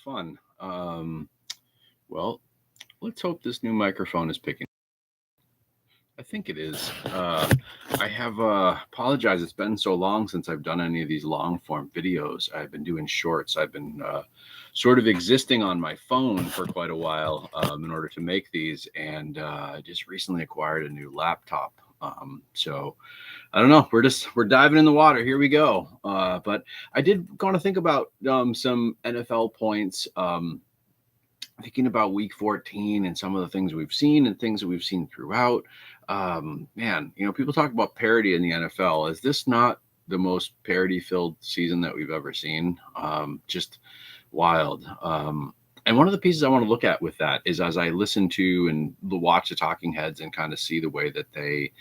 fun. Well, let's hope this new microphone is picking. I think it is. I have apologized. It's been so long since I've done any of these long form videos. I've been doing shorts. I've been sort of existing on my phone for quite a while in order to make these, and I just recently acquired a new laptop. So I don't know. We're diving in the water. Here we go. But I did want to think about some NFL points. Thinking about week 14 and some of the things we've seen and things that we've seen throughout. Man, people talk about parity in the NFL. Is this not the most parity filled season that we've ever seen? Just wild. And one of the pieces I want to look at with that is as I listen to and watch the talking heads and kind of see the way that they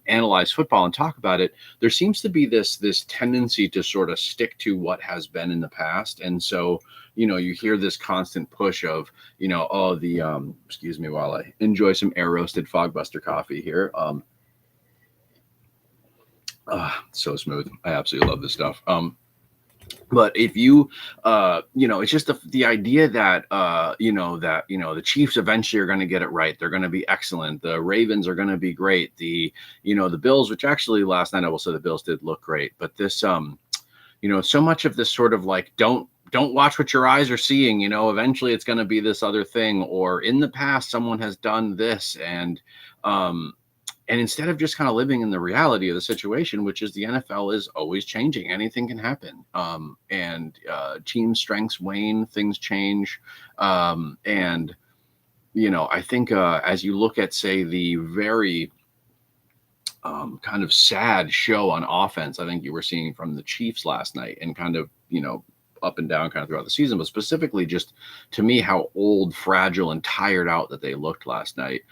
analyze football and talk about it, there seems to be this tendency to sort of stick to what has been in the past. And so, you hear this constant push of, excuse me while I enjoy some air roasted Fogbuster coffee here. So smooth. I absolutely love this stuff. But if you, it's just the idea that, the Chiefs eventually are going to get it right. They're going to be excellent. The Ravens are going to be great. The Bills, which actually last night I will say the Bills did look great. But this, so much of this sort of like, don't watch what your eyes are seeing. Eventually it's going to be this other thing. Or in the past, someone has done this. And instead of just kind of living in the reality of the situation, which is the NFL is always changing, anything can happen. And team strengths wane, things change. I think as you look at, say, the very kind of sad show on offense, I think you were seeing from the Chiefs last night and kind of, up and down kind of throughout the season, but specifically just to me, how old, fragile, and tired out that they looked last night.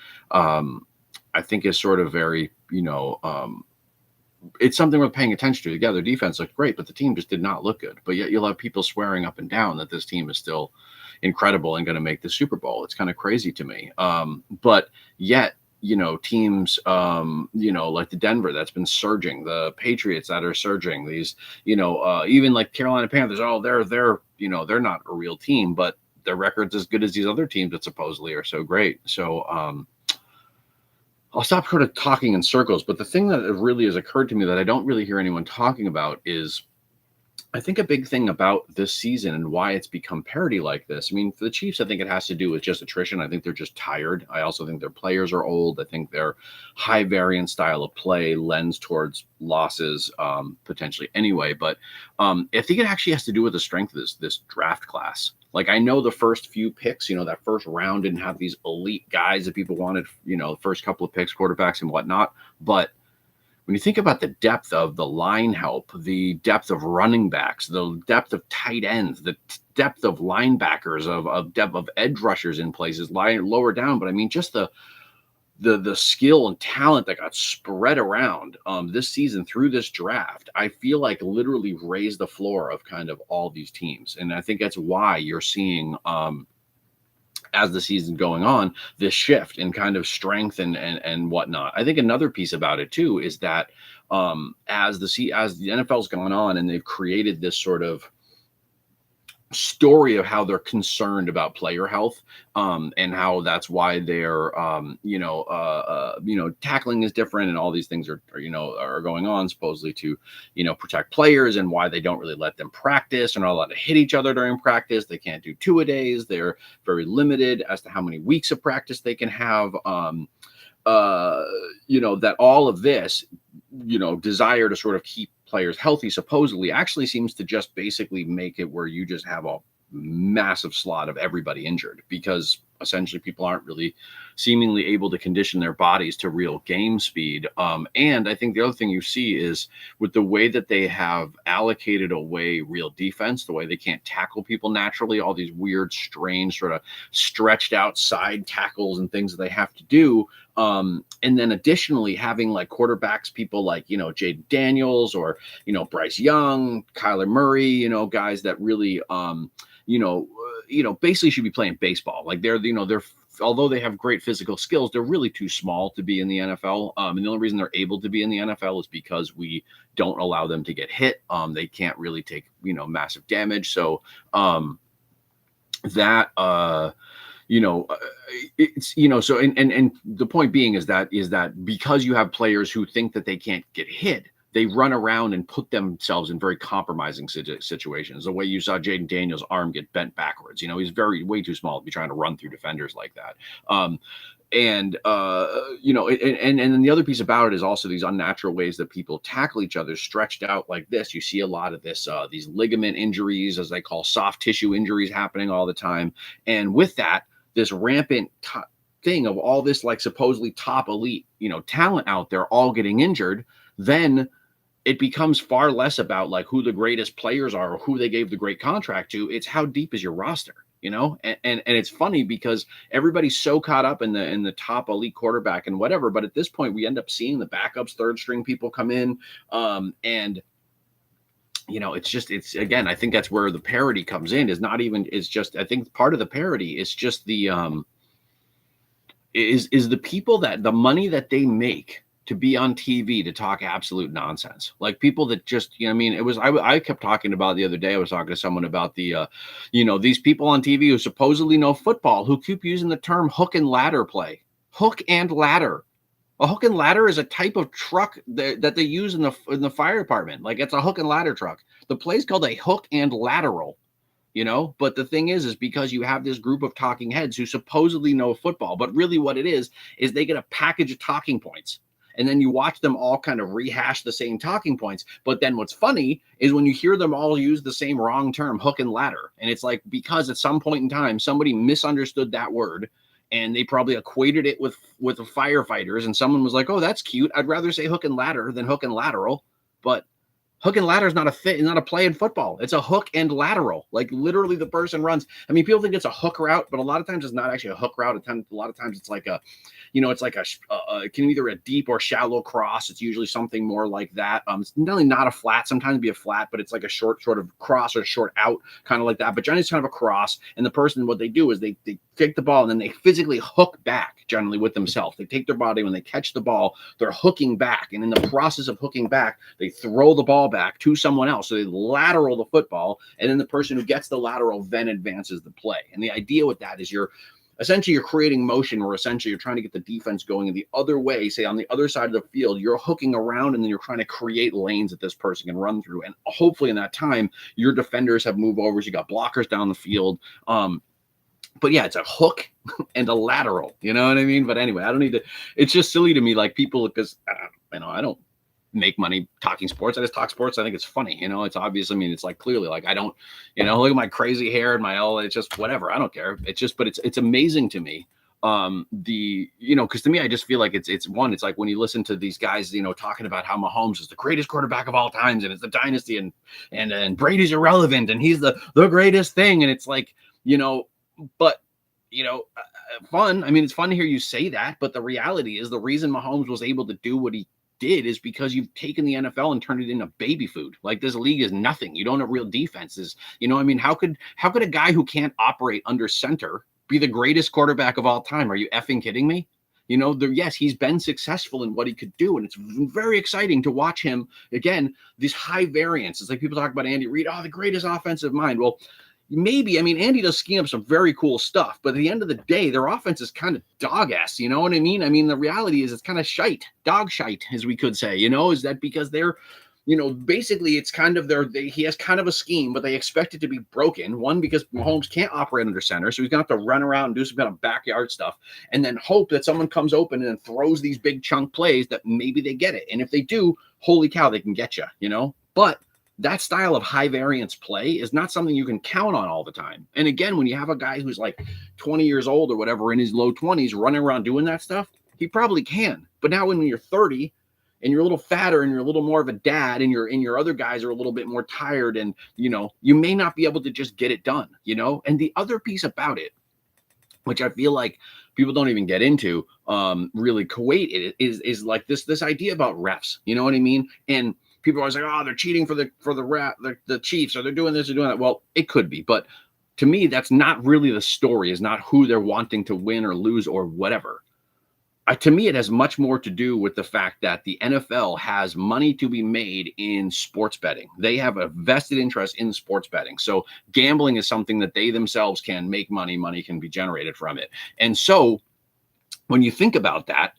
I think is sort of very, it's something we're paying attention to. Together, defense looked great, but the team just did not look good. But yet you'll have people swearing up and down that this team is still incredible and going to make the Super Bowl. It's kind of crazy to me. But yet, teams, like the Denver that's been surging, the Patriots that are surging, these, even like Carolina Panthers, they're not a real team, but their record's as good as these other teams that supposedly are so great. So, I'll stop sort of talking in circles, but the thing that really has occurred to me that I don't really hear anyone talking about is I think a big thing about this season and why it's become parity like this. I mean, for the Chiefs, I think it has to do with just attrition. I think they're just tired. I also think their players are old. I think their high variant style of play lends towards losses potentially anyway. But I think it actually has to do with the strength of this draft class. Like, I know the first few picks, that first round didn't have these elite guys that people wanted, the first couple of picks, quarterbacks and whatnot. But when you think about the depth of the line help, the depth of running backs, the depth of tight ends, the depth of linebackers, of depth of edge rushers in places lower down. But I mean, just the skill and talent that got spread around this season through this draft, I feel like literally raised the floor of kind of all these teams. And I think that's why you're seeing as the season going on, this shift in kind of strength and whatnot. I think another piece about it too is that as the NFL's gone on and they've created this sort of story of how they're concerned about player health and how that's why they're tackling is different and all these things are going on supposedly to protect players, and why they don't really let them practice and are not allowed to hit each other during practice. They can't do two-a-days. They're very limited as to how many weeks of practice they can have. That all of this desire to sort of keep players healthy supposedly actually seems to just basically make it where you just have a massive slot of everybody injured, because essentially people aren't really seemingly able to condition their bodies to real game speed. And I think the other thing you see is with the way that they have allocated away real defense, the way they can't tackle people naturally, all these weird, strange, sort of stretched out side tackles and things that they have to do. And then additionally having like quarterbacks, people like, Jaden Daniels or, Bryce Young, Kyler Murray, guys that really, basically should be playing baseball. Like they're although they have great physical skills, they're really too small to be in the NFL. And the only reason they're able to be in the NFL is because we don't allow them to get hit. They can't really take, massive damage. So, that you know, it's, so, and the point being is that because you have players who think that they can't get hit, they run around and put themselves in very compromising situations. The way you saw Jaden Daniels' arm get bent backwards, he's way too small to be trying to run through defenders like that. And and then the other piece about it is also these unnatural ways that people tackle each other stretched out like this. You see a lot of this, these ligament injuries, as they call soft tissue injuries, happening all the time. And with that, this rampant thing of all this, like, supposedly top elite, talent out there all getting injured, then it becomes far less about like who the greatest players are or who they gave the great contract to. It's how deep is your roster, and it's funny because everybody's so caught up in the top elite quarterback and whatever. But at this point, we end up seeing the backups, third string people come in. And it's again, I think that's where the parity comes in. I think part of the parity is just the is the people that the money that they make to be on TV to talk absolute nonsense. Like people that just, I kept talking about the other day. I was talking to someone about these people on TV who supposedly know football, who keep using the term hook and ladder play. Hook and ladder. A hook and ladder is a type of truck that they use in the fire department. Like, it's a hook and ladder truck. The play's called a hook and lateral. But the thing is because you have this group of talking heads who supposedly know football, but really what it is they get a package of talking points. And then you watch them all kind of rehash the same talking points. But then what's funny is when you hear them all use the same wrong term, hook and ladder. And it's like, because at some point in time, somebody misunderstood that word and they probably equated it with the firefighters. And someone was like, oh, that's cute. I'd rather say hook and ladder than hook and lateral. But hook and ladder is not a play in football. It's a hook and lateral. Like, literally the person runs. I mean, people think it's a hook route, but a lot of times it's not actually a hook route. A lot of times it's like it can either a deep or shallow cross. It's usually something more like that. It's really not a flat. Sometimes it'd be a flat, but it's like a short sort of cross or short out, kind of like that. But generally it's kind of a cross. And the person, what they do is they take the ball and then they physically hook back, generally with themselves. They take their body, when they catch the ball, they're hooking back. And in the process of hooking back, they throw the ball back to someone else. So they lateral the football. And then the person who gets the lateral then advances the play. And the idea with that is you're creating motion, where essentially you're trying to get the defense going in the other way. Say on the other side of the field, you're hooking around and then you're trying to create lanes that this person can run through. And hopefully in that time, your defenders have move overs. You got blockers down the field. But yeah, it's a hook and a lateral. You know what I mean? But anyway, I don't need to. It's just silly to me, like people, because I don't make money talking sports. I just talk sports. I think it's funny. It's obvious. I mean, it's like clearly, like, I don't, look at my crazy hair and it's just whatever. I don't care. It's just, but it's amazing to me. Because to me, I just feel like it's like when you listen to these guys, talking about how Mahomes is the greatest quarterback of all times and it's the dynasty and Brady's irrelevant and he's the greatest thing. And it's like, but fun. I mean, it's fun to hear you say that, but the reality is the reason Mahomes was able to do what he did is because you've taken the NFL and turned it into baby food. Like, this league is nothing. You don't have real defenses. How could a guy who can't operate under center be the greatest quarterback of all time? Are you effing kidding me? Yes, he's been successful in what he could do, and it's very exciting to watch him. Again, these high variance. It's like people talk about Andy Reid, the greatest offensive mind. Well, maybe. I mean, Andy does scheme up some very cool stuff, but at the end of the day, their offense is kind of dog-ass. You know what I mean? I mean, the reality is it's kind of shite, dog shite, as we could say. Is that because they're, basically it's kind of he has kind of a scheme, but they expect it to be broken. One, because Mahomes can't operate under center, so he's going to have to run around and do some kind of backyard stuff, and then hope that someone comes open and throws these big chunk plays that maybe they get it. And if they do, holy cow, they can get you, But that style of high variance play is not something you can count on all the time. And again, when you have a guy who's like 20 years old or whatever, in his low 20s, running around doing that stuff, he probably can. But now when you're 30 and you're a little fatter and you're a little more of a dad and your other guys are a little bit more tired and, you may not be able to just get it done, And the other piece about it, which I feel like people don't even get into, really equate it, is like this idea about refs. You know what I mean? And people are always like, they're cheating for the Chiefs, or they're doing this or doing that. Well, it could be, but to me, that's not really the story. Is not who they're wanting to win or lose or whatever. to me, it has much more to do with the fact that the NFL has money to be made in sports betting. They have a vested interest in sports betting. So gambling is something that they themselves can make money. Money can be generated from it. And so when you think about that,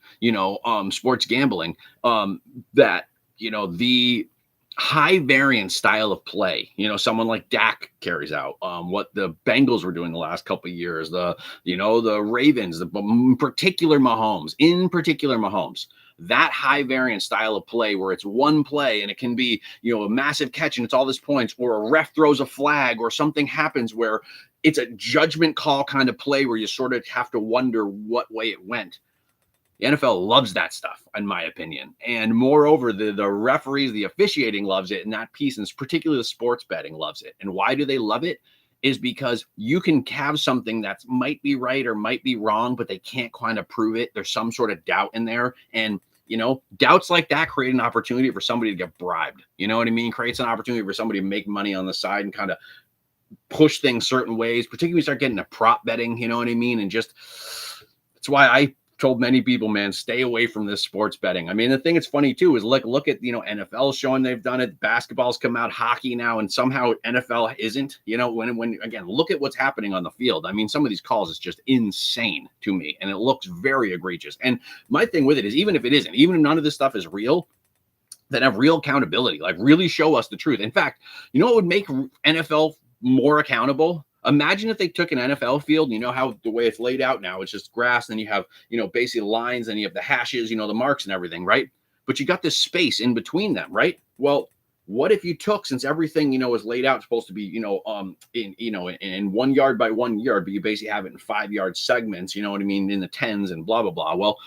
sports gambling, that, the high variance style of play, someone like Dak carries out, what the Bengals were doing the last couple of years, the Ravens, in particular Mahomes, that high variance style of play where it's one play and it can be, a massive catch and it's all this points, or a ref throws a flag or something happens where it's a judgment call kind of play where you sort of have to wonder what way it went. The NFL loves that stuff, in my opinion. And moreover, the referees, the officiating loves it, and that piece, and particularly the sports betting, loves it. And why do they love it? Is because you can have something that might be right or might be wrong, but they can't kind of prove it. There's some sort of doubt in there. And, doubts like that create an opportunity for somebody to get bribed. You know what I mean? Creates an opportunity for somebody to make money on the side and kind of push things certain ways, particularly when you start getting to prop betting, you know what I mean? And just, that's why I told many people, man, stay away from this sports betting. I mean, the thing that's funny too is look at, NFL showing they've done it. Basketball's come out, hockey now, and somehow NFL isn't, when again, look at what's happening on the field. I mean, some of these calls is just insane to me, and it looks very egregious. And my thing with it is, even if it isn't, even if none of this stuff is real, then have real accountability, like really show us the truth. In fact, what would make NFL more accountable? Imagine if they took an NFL field, how the way it's laid out now, it's just grass, and you have, basically the lines, and you have the hashes, the marks and everything, right? But you got this space in between them, right? Well, what if you took, since everything, is laid out, supposed to be, in 1 yard by 1 yard, but you basically have it in 5 yard segments, you know what I mean, in the tens and blah, blah, blah. Well,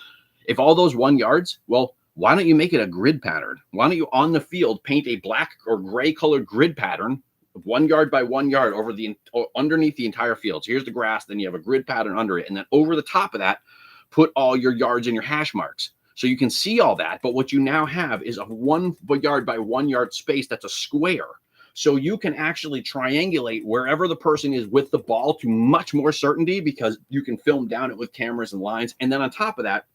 if all those 1 yards, well, why don't you make it a grid pattern? Why don't you on the field paint a black or gray colored grid pattern, 1 yard by 1 yard underneath the entire field? So here's the grass, then you have a grid pattern under it, and then over the top of that, put all your yards and your hash marks. So you can see all that, but what you now have is a 1 yard by 1 yard space that's a square. So you can actually triangulate wherever the person is with the ball to much more certainty, because you can film down it with cameras and lines. And then on top of that,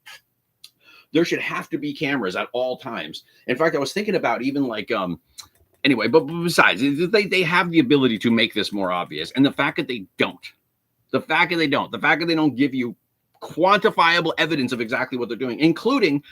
there should have to be cameras at all times. In fact, I was thinking about even anyway, but besides, they have the ability to make this more obvious. And the fact that they don't give you quantifiable evidence of exactly what they're doing, including,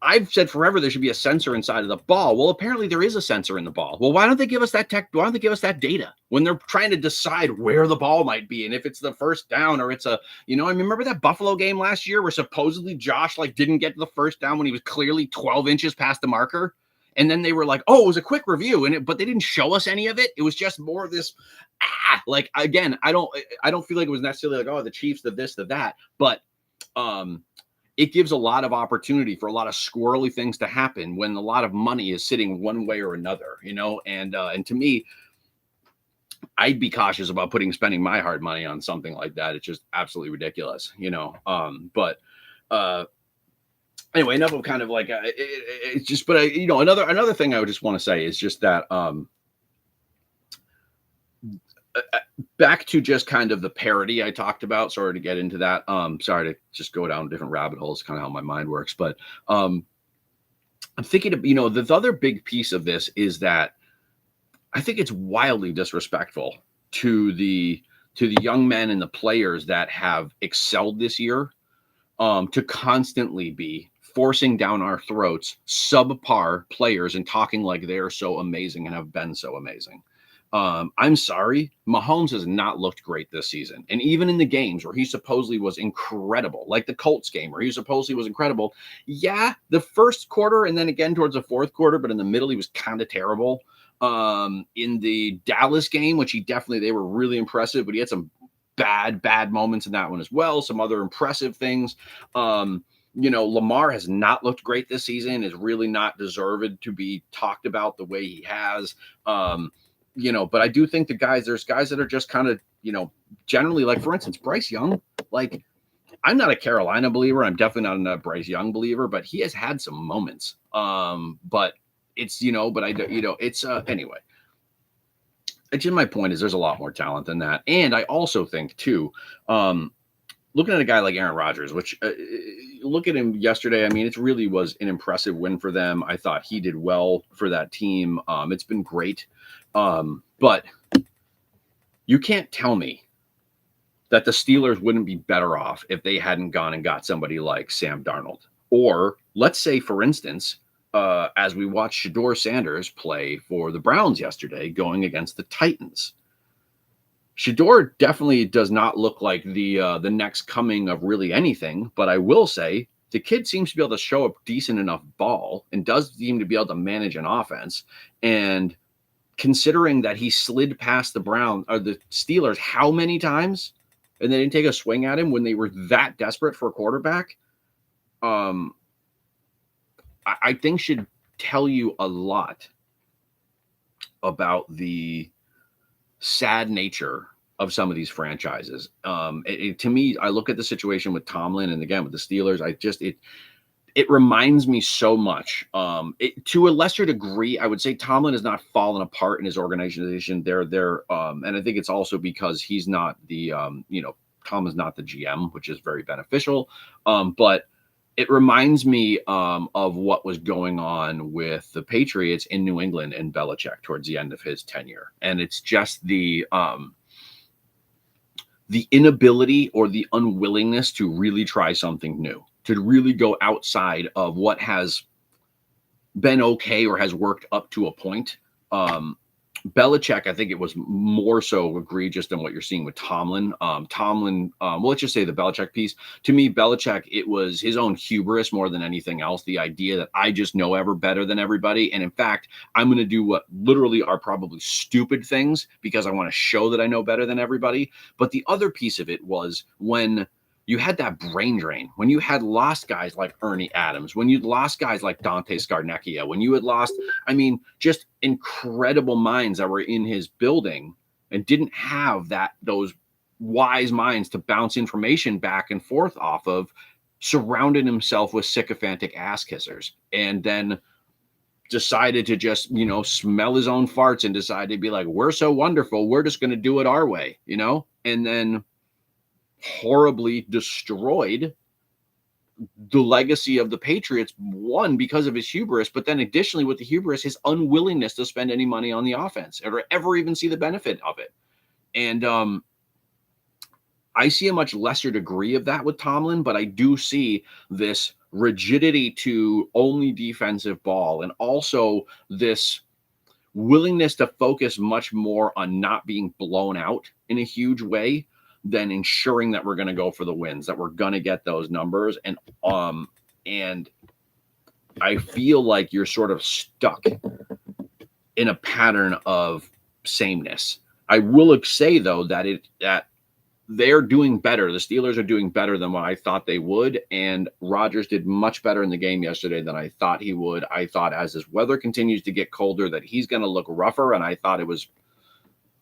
I've said forever there should be a sensor inside of the ball. Well, apparently there is a sensor in the ball. Well, why don't they give us that tech? Why don't they give us that data when they're trying to decide where the ball might be and if it's the first down or it's I remember that Buffalo game last year where supposedly Josh didn't get to the first down when he was clearly 12 inches past the marker. And then they were like, oh, it was a quick review, but they didn't show us any of it. It was just more of this, again, I don't feel like it was necessarily the Chiefs, the this, the that, but it gives a lot of opportunity for a lot of squirrely things to happen when a lot of money is sitting one way or another, and to me, I'd be cautious about spending my hard money on something like that. It's just absolutely ridiculous, anyway, enough of kind of it's just, but another thing I would just want to say is just that back to just kind of the parity I talked about. Sorry to get into that. Sorry to just go down different rabbit holes, kind of how my mind works. But I'm thinking of, the other big piece of this is that I think it's wildly disrespectful to the young men and the players that have excelled this year, to constantly be forcing down our throats subpar players and talking like they're so amazing and have been so amazing. I'm sorry, Mahomes has not looked great this season. And even in the games where he supposedly was incredible, like the Colts game where he supposedly was incredible. Yeah, the first quarter and then again towards the fourth quarter, but in the middle, he was kind of terrible. In the Dallas game, which they were really impressive, but he had some bad moments in that one as well. Some other impressive things. Lamar has not looked great this season, is really not deserved to be talked about the way he has. But I do think there's guys that are just kind of, generally, like, for instance, Bryce Young, I'm not a Carolina believer. I'm definitely not a Bryce Young believer, but he has had some moments. But it's, anyway. It's just, my point is there's a lot more talent than that. And I also think too, looking at a guy like Aaron Rodgers, which look at him yesterday. I mean, it really was an impressive win for them. I thought he did well for that team. It's been great. But you can't tell me that the Steelers wouldn't be better off if they hadn't gone and got somebody like Sam Darnold. Or let's say, for instance, as we watched Shedeur Sanders play for the Browns yesterday going against the Titans. Shedeur definitely does not look like the next coming of really anything, but I will say the kid seems to be able to show a decent enough ball and does seem to be able to manage an offense. And considering that he slid past the Steelers how many times, and they didn't take a swing at him when they were that desperate for a quarterback, I think should tell you a lot about the sad nature of some of these franchises. To me, I look at the situation with Tomlin and again with the Steelers. It reminds me so much. To a lesser degree, I would say Tomlin has not fallen apart in his organization. And I think it's also because he's not Tomlin's not the GM, which is very beneficial. But it reminds me of what was going on with the Patriots in New England and Belichick towards the end of his tenure. And it's just the inability or the unwillingness to really try something new, to really go outside of what has been okay or has worked up to a point. Belichick, I think it was more so egregious than what you're seeing with Tomlin. Well, let's just say the Belichick piece. To me, Belichick, it was his own hubris more than anything else. The idea that I just know better than everybody. And in fact, I'm going to do what literally are probably stupid things because I want to show that I know better than everybody. But the other piece of it was when you had that brain drain, when you had lost guys like Ernie Adams, when you'd lost guys like Dante Scarnecchia, when you had lost, just incredible minds that were in his building and didn't have those wise minds to bounce information back and forth off of, surrounded himself with sycophantic ass kissers, and then decided to just, smell his own farts and decided to be like, we're so wonderful, we're just going to do it our way, and then horribly destroyed the legacy of the Patriots, one, because of his hubris, but then additionally with the hubris, his unwillingness to spend any money on the offense or ever even see the benefit of it. And I see a much lesser degree of that with Tomlin, but I do see this rigidity to only defensive ball and also this willingness to focus much more on not being blown out in a huge way than ensuring that we're going to go for the wins, that we're going to get those numbers. And I feel like you're sort of stuck in a pattern of sameness. I will say though that they're doing better. The Steelers are doing better than what I thought they would. And Rodgers did much better in the game yesterday than I thought he would. I thought as his weather continues to get colder that he's going to look rougher. And I thought it was,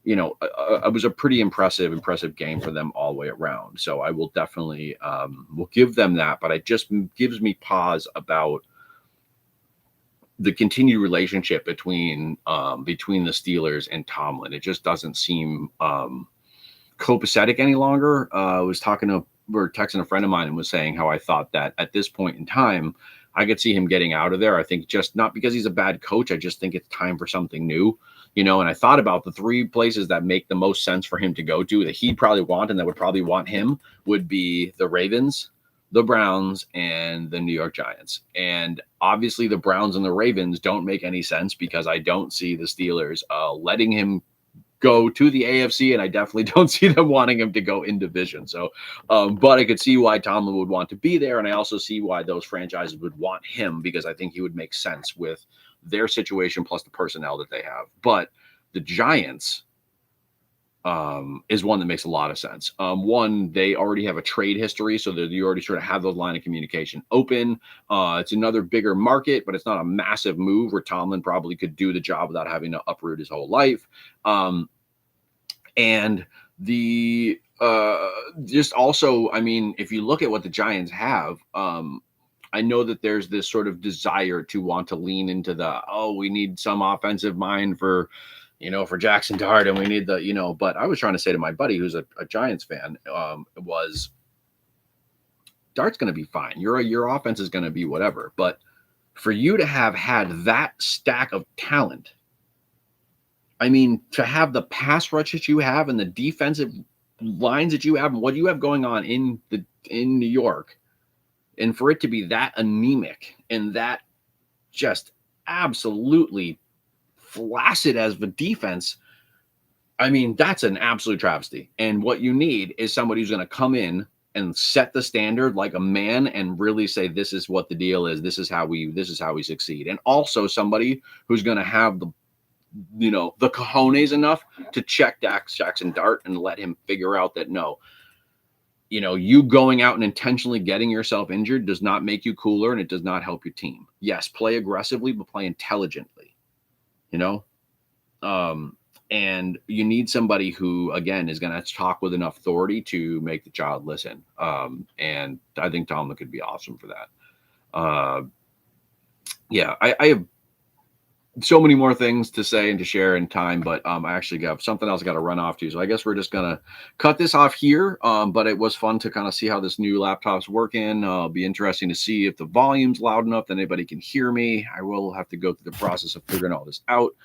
it was a pretty impressive game for them all the way around. So I will definitely will give them that, but it just gives me pause about the continued relationship between the Steelers and Tomlin. It just doesn't seem copacetic any longer. I was texting a friend of mine and was saying how I thought that at this point in time, I could see him getting out of there. I think just not because he's a bad coach. I just think it's time for something new. And I thought about the three places that make the most sense for him to go to that he'd probably want and that would probably want him would be the Ravens, the Browns, and the New York Giants. And obviously the Browns and the Ravens don't make any sense because I don't see the Steelers letting him go to the AFC, and I definitely don't see them wanting him to go in division. So, but I could see why Tomlin would want to be there, and I also see why those franchises would want him because I think he would make sense with their situation plus the personnel that they have. But the Giants is one that makes a lot of sense. One, they already have a trade history, so that you already sort of have those line of communication open. It's another bigger market, but it's not a massive move where Tomlin probably could do the job without having to uproot his whole life. And the just also, if you look at what the Giants have, I know that there's this sort of desire to want to lean into we need some offensive mind for Jackson Dart, and we need but I was trying to say to my buddy who's a Giants fan, was start's going to be fine. Your offense is going to be whatever. But for you to have had that stack of talent, I mean, to have the pass rush that you have and the defensive lines that you have and what you have going on in New York, and for it to be that anemic and that just absolutely flaccid as the defense, I mean, that's an absolute travesty. And what you need is somebody who's going to come in and set the standard like a man and really say, this is what the deal is. This is how we succeed. And also somebody who's going to have the cojones enough to check Jackson Dart and let him figure out that no, you going out and intentionally getting yourself injured does not make you cooler, and it does not help your team. Yes, play aggressively, but play intelligently, and you need somebody who, again, is going to talk with enough authority to make the child listen. And I think Tomlin could be awesome for that. Yeah, I have so many more things to say and to share in time, but I actually got something else I got to run off to. So I guess we're just going to cut this off here. But it was fun to kind of see how this new laptop's working. It'll be interesting to see if the volume's loud enough that anybody can hear me. I will have to go through the process of figuring all this out.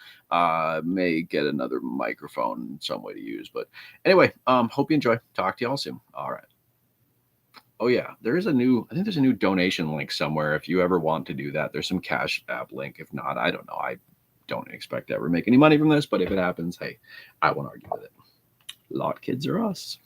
May get another microphone, some way to use. But anyway, hope you enjoy. Talk to y'all soon. All right. Oh yeah, I think there's a new donation link somewhere. If you ever want to do that, there's some Cash App link. If not, I don't know. I don't expect to ever make any money from this, but if it happens, hey, I won't argue with it. Lot kids are us.